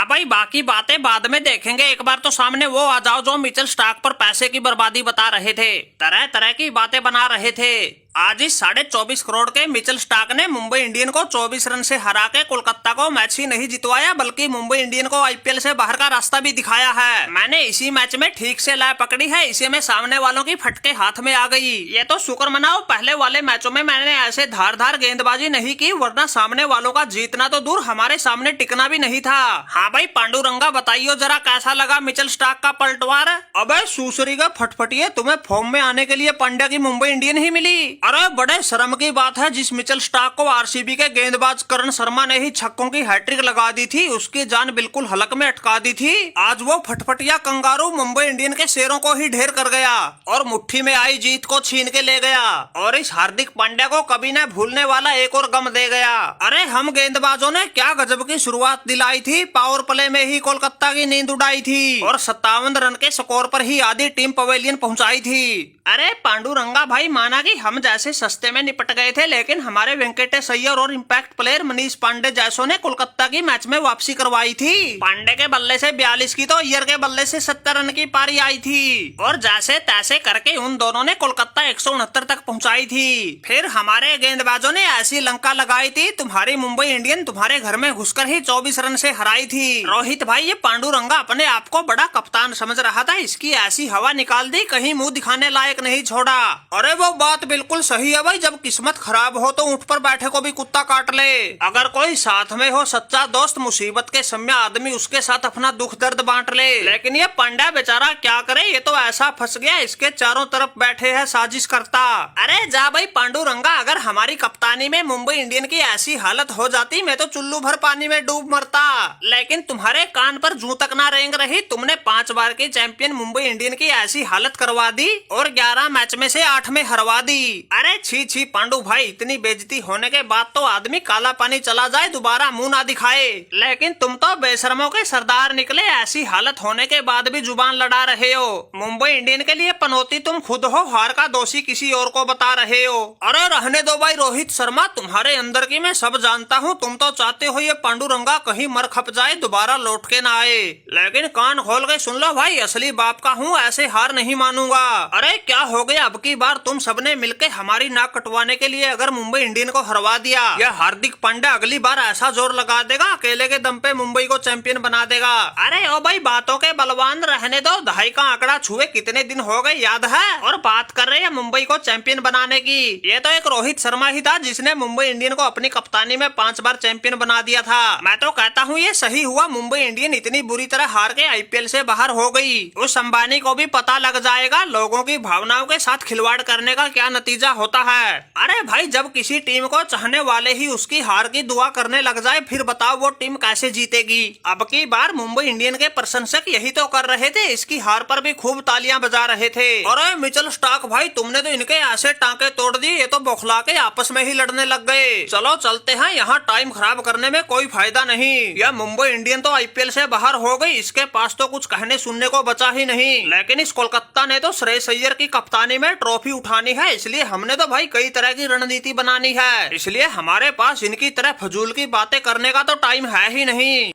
हाँ भाई, बाकी बातें बाद में देखेंगे। एक बार तो सामने वो आ जाओ जो मिचेल स्टार्क पर पैसे की बर्बादी बता रहे थे, तरह तरह की बातें बना रहे थे। आज इस 24.5 करोड़ के मिचेल स्टार्क ने मुंबई इंडियन को 24 रन से हरा के कोलकाता को मैच ही नहीं जितवाया, बल्कि मुंबई इंडियन को आईपीएल से बाहर का रास्ता भी दिखाया है। मैंने इसी मैच में ठीक से लय पकड़ी है, इसी में सामने वालों की फटके हाथ में आ गई। ये तो शुक्र मनाओ पहले वाले मैचों में मैंने ऐसे धारदार गेंदबाजी नहीं की, वरना सामने वालों का जीतना तो दूर हमारे सामने टिकना भी नहीं था। हाँ भाई पांडुरंगा, बताइयो जरा कैसा लगा मिचेल स्टार्क का पलटवार। अबे सूसरी का फटफटिए, तुम्हें फॉर्म में आने के लिए पांड्या की मुंबई इंडियन ही मिली। अरे बड़े शर्म की बात है, जिस मिचेल स्टार्क को आरसीबी के गेंदबाज करण शर्मा ने ही छक्कों की हैट्रिक लगा दी थी, उसकी जान बिल्कुल हलक में अटका दी थी। आज वो फटफटिया कंगारू मुंबई इंडियन के शेरों को ही ढेर कर गया और मुट्ठी में आई जीत को छीन के ले गया, और इस हार्दिक पांड्या को कभी न भूलने वाला एक और गम दे गया। अरे हम गेंदबाजों ने क्या गजब की शुरुआत दिलाई थी, पावर प्ले में ही कोलकाता की नींद उड़ाई थी और 57 रन के स्कोर पर ही आधी टीम पवेलियन पहुंचाई थी। अरे पांडुरंगा भाई, माना कि हम जैसे सस्ते में निपट गए थे, लेकिन हमारे वेंकटेश अय्यर और इम्पैक्ट प्लेयर मनीष पांडे जैसों ने कोलकाता की मैच में वापसी करवाई थी। पांडे के बल्ले से 42 की तो अय्यर के बल्ले से 70 रन की पारी आई थी, और जैसे तैसे करके उन दोनों ने कोलकाता 169 तक पहुंचाई थी। फिर हमारे गेंदबाजों ने ऐसी लंका लगाई थी, तुम्हारी मुंबई इंडियन तुम्हारे घर में घुसकर ही 24 रन से हराई थी। रोहित भाई, ये पांडुरंगा अपने आप को बड़ा कप्तान समझ रहा था, इसकी ऐसी हवा निकाल दी, कहीं मुंह दिखाने लायक नहीं छोड़ा। अरे वो बात बिल्कुल सही है भाई, जब किस्मत खराब हो तो ऊंट पर बैठे को भी कुत्ता काट ले। अगर कोई साथ में हो सच्चा दोस्त, मुसीबत के समय आदमी उसके साथ अपना दुख दर्द बांट ले। लेकिन ये पांड्या बेचारा क्या करे, ये तो ऐसा फंस गया, इसके चारों तरफ बैठे है साजिश करता। अरे जा भाई पांडुरंगा, अगर हमारी कप्तानी में मुंबई इंडियन की ऐसी हालत हो जाती, मैं तो चुल्लू भर पानी में डूब मरता। लेकिन तुम्हारे कान पर जूं तक ना रेंग रही, तुमने 5 बार की चैंपियन मुंबई इंडियन की ऐसी हालत करवा दी और 11 मैच में से 8 में हरवा दी। अरे छी छी पांडु भाई, इतनी बेइज्जती होने के बाद तो आदमी काला पानी चला जाए, दोबारा मुंह ना दिखाए। लेकिन तुम तो बेशर्मों के सरदार निकले, ऐसी हालत होने के बाद भी जुबान लड़ा रहे हो। मुंबई इंडियन के लिए पनौती तुम खुद हो, हार का दोषी किसी और को बता रहे हो। अरे रहने दो भाई रोहित शर्मा, तुम्हारे अंदर की मैं सब जानता हूँ। तुम तो चाहते हो ये पांडुरंगा कहीं मर खप जाए, दोबारा लौट के ना आए। लेकिन कान खोल के सुन लो भाई, असली बाप का हूँ, ऐसे हार नहीं मानूंगा। अरे क्या हो गया, अब की बार तुम सबने मिलके हमारी नाक कटवाने के लिए अगर मुंबई इंडियन को हरवा दिया, यह हार्दिक पांड्या अगली बार ऐसा जोर लगा देगा, अकेले के दम पे मुंबई को चैंपियन बना देगा। अरे ओ भाई, बातों के बलवान रहने दो, दहाई का आंकड़ा छुए कितने दिन हो गए याद है, और बात कर रहे हैं मुंबई को चैंपियन बनाने की। ये तो एक रोहित शर्मा ही था जिसने मुंबई इंडियन को अपनी कप्तानी में 5 बार चैंपियन बना दिया था। मैं तो कहता हूँ ये सही हुआ, मुंबई इंडियन इतनी बुरी तरह हार के आईपीएल से बाहर हो गई। उस अंबानी को भी पता लग जाएगा लोगों की भावनाओं के साथ खिलवाड़ करने का क्या नतीजा होता है। अरे भाई, जब किसी टीम को चाहने वाले ही उसकी हार की दुआ करने लग जाए, फिर बताओ वो टीम कैसे जीतेगी। अब की बार मुंबई इंडियन के प्रशंसक यही तो कर रहे थे, इसकी हार पर भी खूब तालियां बजा रहे थे। अरे मिचेल स्टार्क भाई, तुमने तो इनके ऐसे टांके तोड़ दिए, ये तो बौखला के आपस में ही लड़ने लग गए। चलो चलते हैं, यहाँ टाइम खराब करने में कोई फायदा नहीं। यह मुंबई इंडियन तो आईपीएल से बाहर हो गई, इसके पास तो कुछ कहने सुनने को बचा ही नहीं। लेकिन इस कोलकाता ने तो श्रेयस अय्यर की कप्तानी में ट्रॉफी उठानी है, इसलिए हमने तो भाई कई तरह की रणनीति बनानी है। इसलिए हमारे पास इनकी तरह फजूल की बातें करने का तो टाइम है ही नहीं।